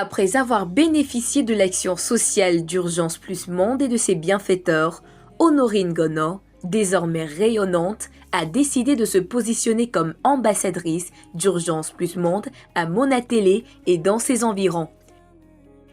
Après avoir bénéficié de l'action sociale d'Urgence Plus Monde et de ses bienfaiteurs, Honorine Gonor, désormais rayonnante, a décidé de se positionner comme ambassadrice d'Urgence Plus Monde à Monatélé et dans ses environs.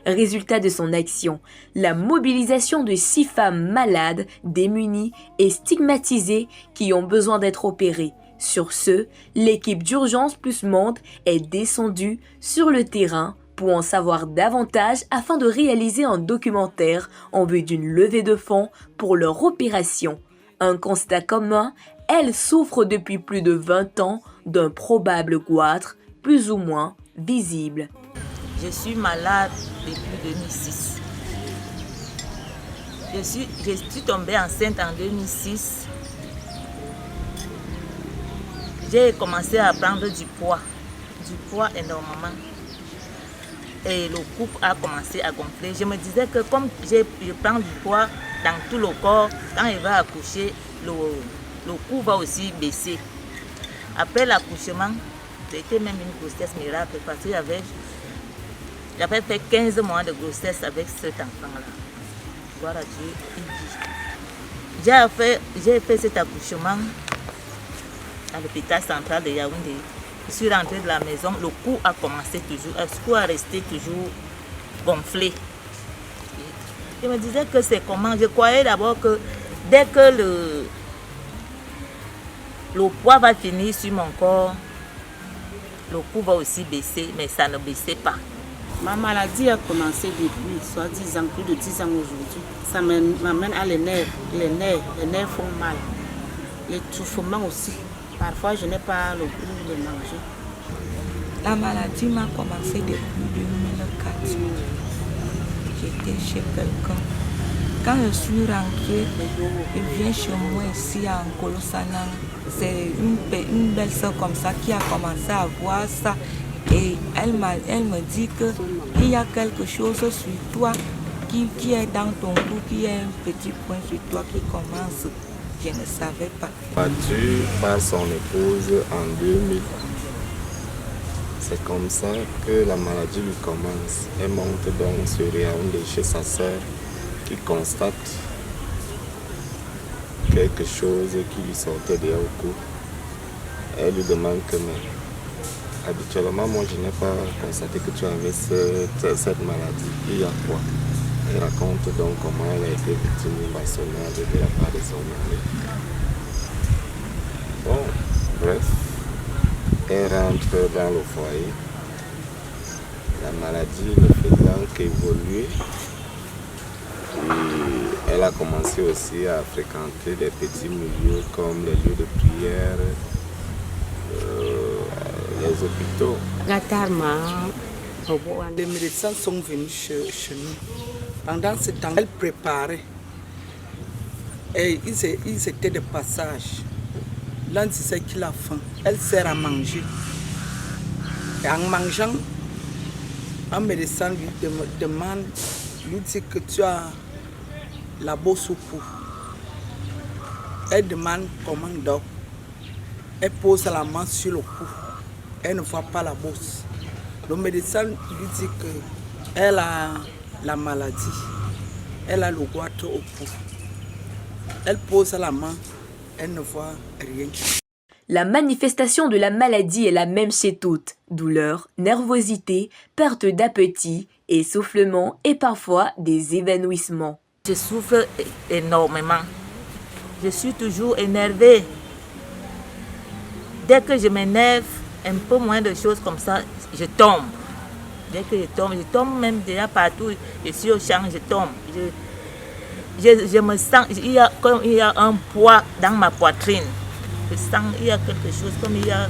Résultat de son action, la mobilisation de 6 femmes malades, démunies et stigmatisées qui ont besoin d'être opérées. Sur ce, l'équipe d'Urgence Plus Monde est descendue sur le terrain pour en savoir davantage afin de réaliser un documentaire en vue d'une levée de fonds pour leur opération. Un constat commun, elles souffrent depuis plus de 20 ans d'un probable goitre plus ou moins visible. Je suis malade depuis 2006. Je suis tombée enceinte en 2006. J'ai commencé à prendre du poids énormément. Et le couple a commencé à gonfler. Je me disais que comme je prends du poids dans tout le corps, quand il va accoucher, le cou va aussi baisser. Après l'accouchement, c'était même une grossesse miracle parce que j'avais fait 15 mois de grossesse avec cet enfant-là. Voilà Dieu, j'ai fait cet accouchement à l'hôpital central de Yaoundé. Je suis rentrée de la maison, le cou a commencé toujours, le cou a resté toujours gonflé. Je me disais que c'est comment, je croyais d'abord que dès que le poids va finir sur mon corps, le cou va aussi baisser, mais ça ne baissait pas. Ma maladie a commencé depuis, soit 10 ans, plus de 10 ans aujourd'hui. Ça m'amène à les nerfs font mal. L'étouffement aussi. Parfois, je n'ai pas le goût de manger. La maladie m'a commencé depuis 2004. J'étais chez quelqu'un. Quand je suis rentrée, je viens chez moi ici à Nkolo-Sanang. C'est une belle soeur comme ça qui a commencé à voir ça. Et elle me dit qu'il y a quelque chose sur toi qui est dans ton cou, qui est un petit point sur toi qui commence. Je ne savais pas. Battu par son épouse en 2000. C'est comme ça que la maladie lui commence. Elle monte donc sur Yaoundé chez sa sœur qui constate quelque chose qui lui sortait derrière au cou. Elle lui demande que mais habituellement moi je n'ai pas constaté que tu avais cette maladie. Il y a quoi? Elle raconte donc comment elle a été victime d'une bastonnade de la part de son mari. Bon, bref, elle rentre dans le foyer. La maladie ne faisant qu'évoluer. Et elle a commencé aussi à fréquenter des petits milieux comme les lieux de prière, les hôpitaux. Les médecins sont venus chez nous. Pendant ce temps, elle préparait. Et ils étaient de passage. L'un disait qu'il a faim. Elle sert à manger. Et en mangeant, un médecin lui demande, lui dit que tu as la bosse au cou. Elle demande comment donc. Elle pose la main sur le cou. Elle ne voit pas la bosse. Le médecin lui dit qu'elle a la maladie. Elle a le goitre au cou. Elle pose la main. Elle ne voit rien. La manifestation de la maladie est la même chez toutes. Douleur, nervosité, perte d'appétit, essoufflement et parfois des évanouissements. Je souffre énormément. Je suis toujours énervée. Dès que je m'énerve, un peu moins de choses comme ça, je tombe. Dès que je tombe même déjà partout. Je suis au champ, je tombe. Je me sens, il y a un poids dans ma poitrine. Je sens, il y a quelque chose comme il y a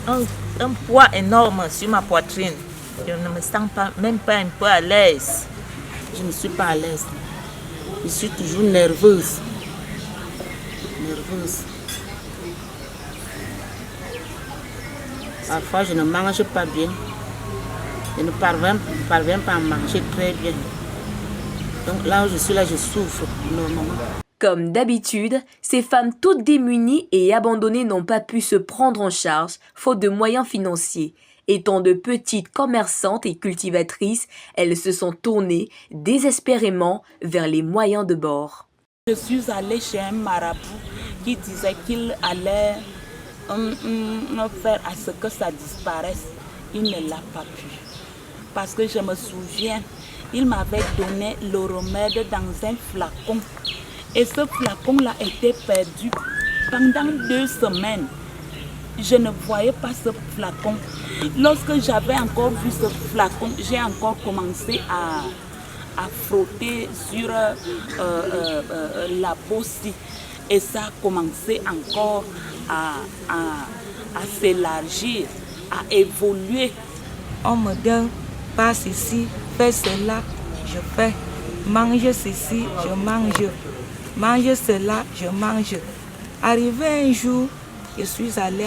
un poids énorme sur ma poitrine. Je ne me sens même pas un peu à l'aise. Je ne suis pas à l'aise. Je suis toujours nerveuse. Parfois, je ne mange pas bien. Je ne parviens pas à manger très bien. Donc là où je suis, là, je souffre normalement. Comme d'habitude, ces femmes toutes démunies et abandonnées n'ont pas pu se prendre en charge, faute de moyens financiers. Étant de petites commerçantes et cultivatrices, elles se sont tournées désespérément vers les moyens de bord. Je suis allée chez un marabout qui disait qu'il allait faire à ce que ça disparaisse. Il ne l'a pas pu. Parce que je me souviens, il m'avait donné le remède dans un flacon. Et ce flacon-là était perdu pendant 2 semaines. Je ne voyais pas ce flacon. Lorsque j'avais encore vu ce flacon, j'ai encore commencé à frotter sur la peau-ci. Et ça a commencé encore à s'élargir, à évoluer. On me donne, passe ici, fais cela, je fais. Mange ceci, je mange. Mange cela, je mange. Arrivé un jour, je suis allée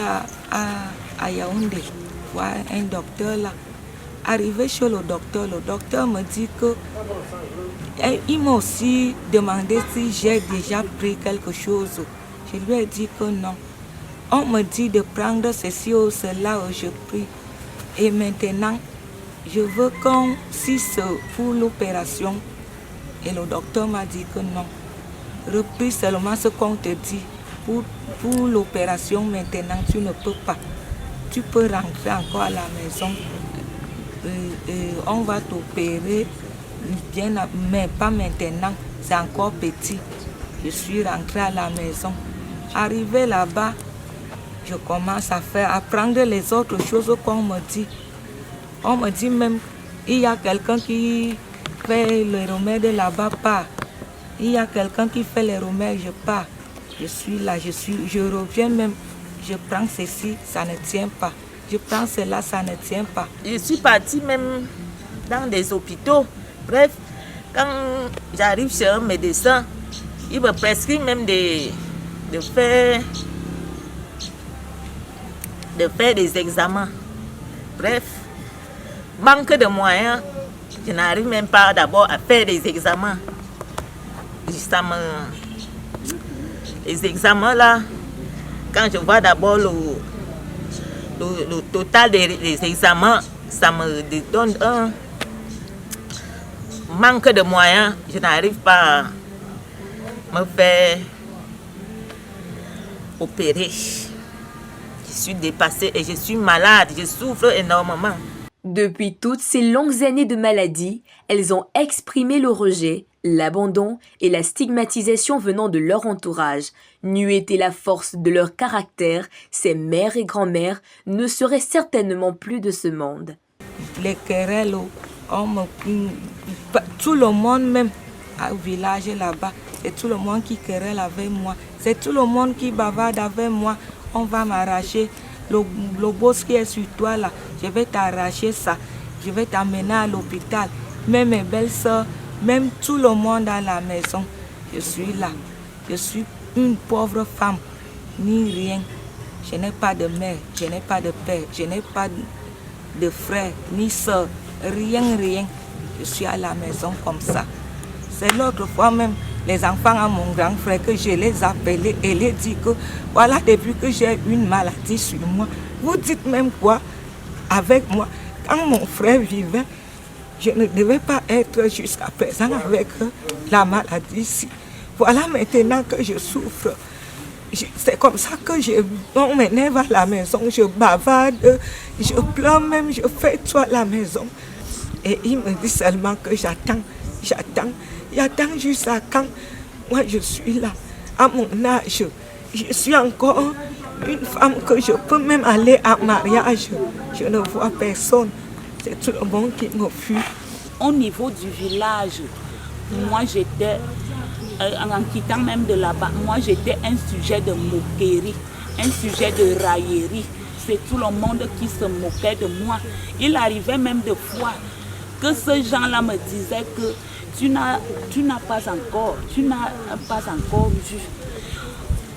à Yaoundé voir un docteur là. Arrivé chez le docteur me dit que... Il m'a aussi demandé si j'ai déjà pris quelque chose. Je lui ai dit que non. On me dit de prendre ceci ou cela, je prie. Et maintenant, je veux qu'on cisse pour l'opération. Et le docteur m'a dit que non. Repris seulement ce qu'on te dit. Pour l'opération, maintenant, tu ne peux pas. Tu peux rentrer encore à la maison. On va t'opérer, bien, mais pas maintenant. C'est encore petit. Je suis rentrée à la maison. Arrivé là-bas, je commence à prendre les autres choses qu'on me dit. On me dit même, il y a quelqu'un qui fait le remède là-bas, pas. Il y a quelqu'un qui fait les remèdes, je pars. Je suis là, je reviens même, je prends ceci, ça ne tient pas. Je prends cela, ça ne tient pas. Je suis partie même dans des hôpitaux. Bref, quand j'arrive chez un médecin, il me prescrit même de faire des examens. Bref, manque de moyens, je n'arrive même pas d'abord à faire des examens. Les examens là, quand je vois d'abord le total des examens, ça me donne un manque de moyens. Je n'arrive pas à me faire opérer. Je suis dépassée et je suis malade, je souffre énormément. Depuis toutes ces longues années de maladie, elles ont exprimé le rejet, l'abandon et la stigmatisation venant de leur entourage. N'eût été la force de leur caractère, ces mères et grands-mères ne seraient certainement plus de ce monde. Les querelles, tout le monde même au village là-bas, c'est tout le monde qui querelle avec moi. C'est tout le monde qui bavarde avec moi. On va m'arracher le boss qui est sur toi là. Je vais t'arracher ça. Je vais t'amener à l'hôpital. Même mes belles-sœurs, même tout le monde à la maison. Je suis là. Je suis une pauvre femme, ni rien. Je n'ai pas de mère, je n'ai pas de père, je n'ai pas de frère, ni soeur. Rien, rien. Je suis à la maison comme ça. C'est l'autre fois même, les enfants à mon grand frère, que je les appelais et les dis que voilà, depuis que j'ai une maladie sur moi, vous dites même quoi avec moi? Quand mon frère vivait, je ne devais pas être jusqu'à présent avec la maladie ici. Voilà maintenant que je souffre. C'est comme ça que on m'énerve à la maison, je bavarde, je pleure même, je fais tout à la maison. Et il me dit seulement que j'attends. J'attends jusqu'à quand moi je suis là, à mon âge. Je suis encore une femme que je peux même aller à mariage. Je ne vois personne. C'est tout le monde qui me fuit. Au niveau du village, moi j'étais, en quittant même de là-bas, moi j'étais un sujet de moquerie, un sujet de raillerie. C'est tout le monde qui se moquait de moi. Il arrivait même des fois que ces gens-là me disaient que tu n'as pas encore vu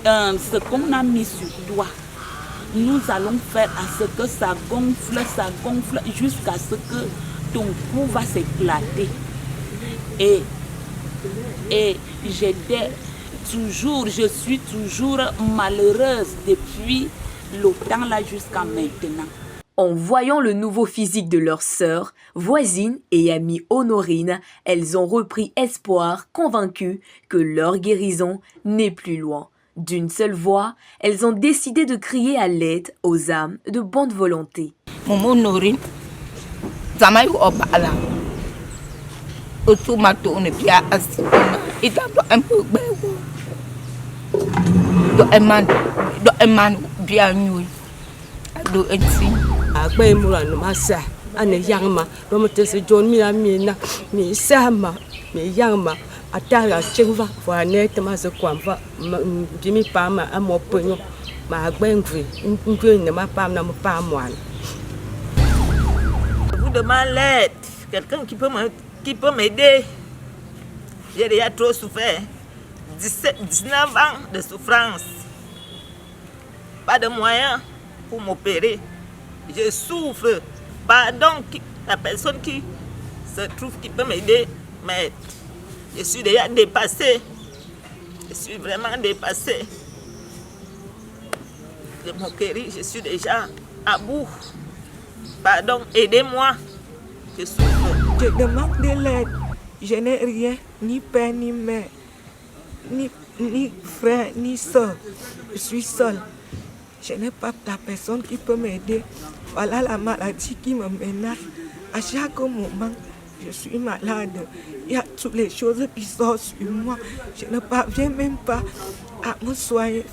ce qu'on a mis sur toi. Nous allons faire à ce que ça gonfle jusqu'à ce que ton cou va s'éclater. Et je suis toujours malheureuse depuis le temps là jusqu'à maintenant. En voyant le nouveau physique de leur sœur, voisine et amie Honorine, elles ont repris espoir, convaincues que leur guérison n'est plus loin. D'une seule voix, elles ont décidé de crier à l'aide aux âmes de bonne volonté. Maman Honorine, Zamaï Obala, Automato ne pia asima, et d'abord un peu beau. Do eman bien nuit. Do ensi. Agbe mura no masa ane yangma do mutese John mi sama mi yangma atara chengva for net ma se kwamva bimi pama amopenyo ma agbe ngwe ne ma pam na mo pam wan. Je vous demande l'aide, quelqu'un qui peut m'aider. J'ai déjà trop souffert. 19 ans de souffrance. Pas de moyens pour m'opérer. Je souffre. Pardon, la personne qui se trouve qui peut m'aider, mais je suis déjà dépassée. Je suis vraiment dépassée. De mon guéri, je suis déjà à bout. Pardon, aidez-moi. Je souffre. Je demande de l'aide. Je n'ai rien, ni père, ni mère, ni frère, ni soeur. Je suis seule. Je n'ai pas la personne qui peut m'aider. Voilà la maladie qui me menace. À chaque moment, je suis malade. Il y a toutes les choses qui sortent sur moi. Je ne parviens même pas à me soigner,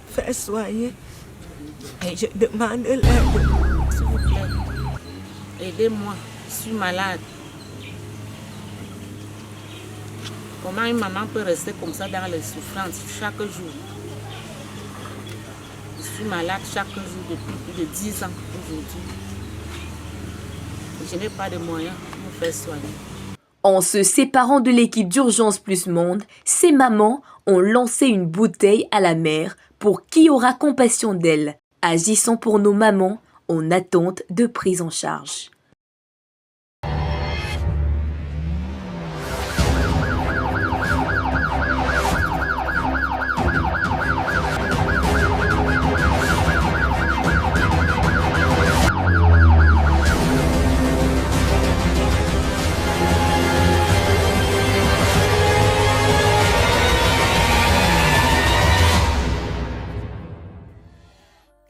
faire soigner. Et je demande l'aide. S'il vous plaît, aidez-moi, je suis malade. Comment une maman peut rester comme ça dans les souffrances chaque jour? Je suis malade chaque jour depuis plus de 10 ans aujourd'hui. Je n'ai pas de moyens pour me faire soigner. En se séparant de l'équipe d'Urgence Plus Monde, ces mamans ont lancé une bouteille à la mer pour qui aura compassion d'elles. Agissons pour nos mamans en attente de prise en charge.